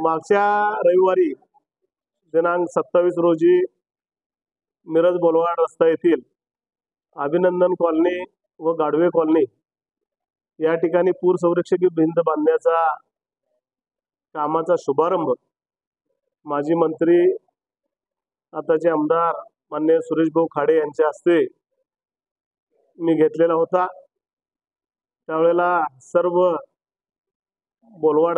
मागच्या रविवारी दिनांक 27 रोजी मिरज बोलवाड रस्ता येथील अभिनंदन कॉलनी व गाडवे कॉलनी या ठिकाणी पूर संरक्षक भिंत बांधण्याचा कामाचा शुभारंभ माजी मंत्री आताचे आमदार माननीय सुरेश भाऊ खाडे यांच्या हस्ते मी घेतलेला होता। त्यावेळेला सर्व बोलवाड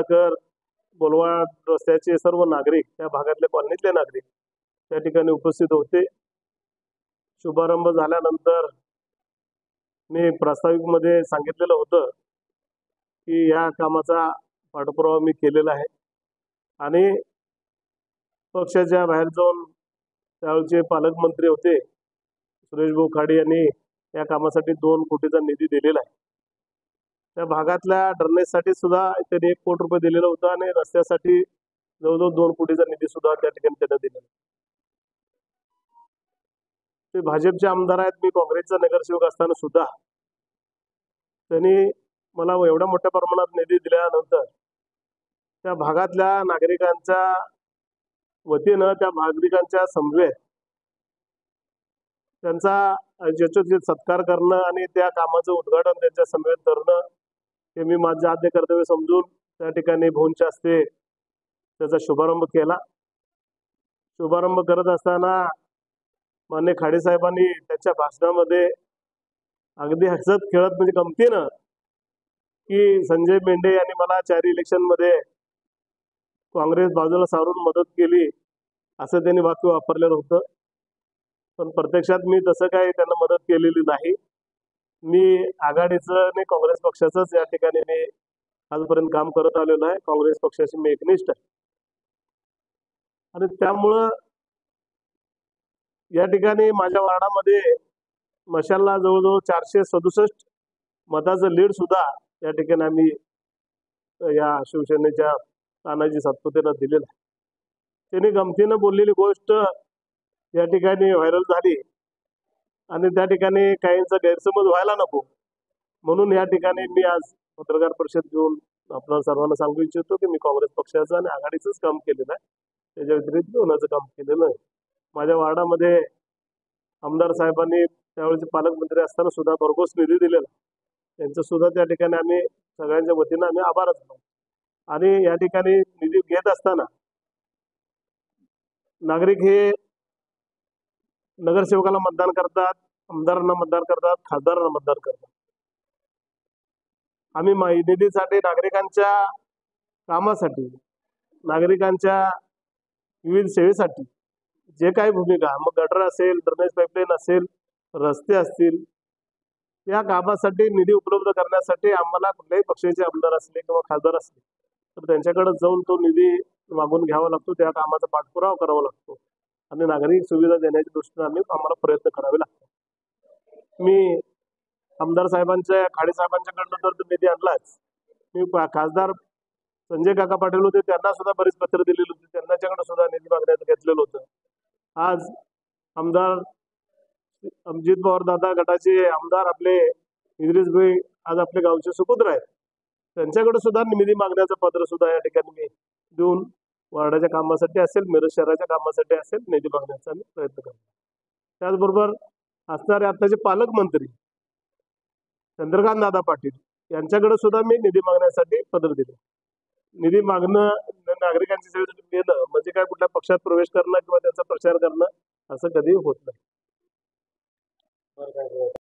रस्त्याचे सर्व नागरिक, त्या भागातले कॉलनीतले नागरिक त्या ठिकाणी उपस्थित होते। शुभारंभ झाल्यानंतर मी प्रास्ताविक मध्ये सांगितलेलं होतं की या कामाचा पाठपुरावा मी केलेला आहे आणि पक्षाच्या बाहेर जाऊन त्यावेळचे पालकमंत्री होते सुरेश भाऊ खाडे यांनी या कामासाठी 2 कोटीचा निधी दिलेला आहे। त्या भागातल्या ड्रेनेजसाठी सुद्धा त्यांनी 1 कोटी रुपये दिलेला होता आणि रस्त्यासाठी जवळजवळ 2 कोटीचा निधी सुद्धा त्या ठिकाणी त्यांना दिलेला। ते भाजपचे आमदार आहेत, मी काँग्रेसचा नगरसेवक असताना सुद्धा त्यांनी मला एवढ्या मोठ्या प्रमाणात निधी दिल्यानंतर त्या भागातल्या नागरिकांच्या वतीनं त्या नागरिकांच्या समवेत त्यांचा यशस्वी सत्कार करणं आणि त्या कामाचं उद्घाटन त्यांच्या समवेत करणं हे मी माझं आद्य कर्तव्य समजून त्या ठिकाणी भाऊंच्या हस्ते त्याचा शुभारंभ केला। शुभारंभ करत असताना माननीय खाडे साहेबांनी त्यांच्या भाषणामध्ये अगदी हसत खेळत म्हणजे गमतीनं की संजय मेंढे यांनी मला 4 इलेक्शनमध्ये काँग्रेस बाजूला सारून मदत केली असं त्यांनी वाक्य वापरलेलं होतं। पण प्रत्यक्षात मी तसं काही त्यांना मदत केलेली नाही। मी आघाडीचं आणि काँग्रेस पक्षाचंच या ठिकाणी मी आजपर्यंत काम करत आलेलो आहे। काँग्रेस पक्षाशी मी एकनिष्ठ आहे आणि त्यामुळं या ठिकाणी माझ्या वार्डामध्ये मशालला जवळजवळ 467 मताचं लीड सुद्धा या ठिकाणी आम्ही या शिवसेनेच्या तानाजी सातपुतेंना दिलेलं आहे। त्यांनी गमतीनं बोललेली गोष्ट या ठिकाणी व्हायरल झाली आणि त्या ठिकाणी काहींचा गैरसमज व्हायला नको म्हणून या ठिकाणी मी आज पत्रकार परिषद घेऊन आपल्या सर्वांना सांगू इच्छितो की मी काँग्रेस पक्षाचं आणि आघाडीचंच काम केलेलं आहे, त्याच्या व्यतिरिक्त कोणाचं काम केलेलं नाही। माझ्या वार्डामध्ये आमदार साहेबांनी त्यावेळेचे पालकमंत्री असताना सुद्धा भरघोस निधी दिलेला, त्यांचं सुद्धा त्या ठिकाणी आम्ही सगळ्यांच्या वतीनं आम्ही आभारच मानतो। आणि या ठिकाणी निधी घेत असताना नागरिक हे नगरसेवकाला मतदान करतात, आमदारांना मतदान करतात, खासदारांना मतदान करतात। आम्ही निधीसाठी नागरिकांच्या कामासाठी, नागरिकांच्या विविध सेवेसाठी जे काही भूमिका, मग गटर असेल, ड्रेनेज पाईपलाईन असेल, रस्ते असतील, या कामासाठी निधी उपलब्ध करण्यासाठी आम्हाला कुठल्याही पक्षाचे आमदार असले किंवा खासदार असले तर त्यांच्याकडे जाऊन तो निधी मागून घ्यावा लागतो, त्या कामाचा पाठपुरावा करावा लागतो आणि नागरिक सुविधा देण्याच्या दृष्टीने आम्हाला प्रयत्न करावे लागतात। मी आमदार साहेबांच्या, खाडे साहेबांच्याकडनं तर निधी आणलाच। मी खासदार संजय काका पाटील होते, त्यांना सुद्धा बरीच पत्र दिलेली होती, त्यांच्याकडे सुद्धा निधी मागण्याचं घेतलेलं होतं। आज आमदार अमजित पवार दादा गटाचे आमदार आपले इद्रिस भाई आज आपले गावचे सुपुत्र आहेत, त्यांच्याकडे सुद्धा निधी मागण्याचं पत्र सुद्धा या ठिकाणी मी देऊन वार्डाच्या कामासाठी असेल, मिरज शहराच्या कामासाठी असेल, निधी मागण्याचा आम्ही प्रयत्न करतो। त्याचबरोबर असणारे आताचे पालकमंत्री चंद्रकांत दादा पाटील यांच्याकडे सुद्धा मी निधी मागण्यासाठी पत्र दिले। निधी मागणं, नागरिकांची सेवेसाठी देणं म्हणजे काय कुठल्या पक्षात प्रवेश करणं किंवा त्याचा प्रचार करणं असं कधी होत नाही।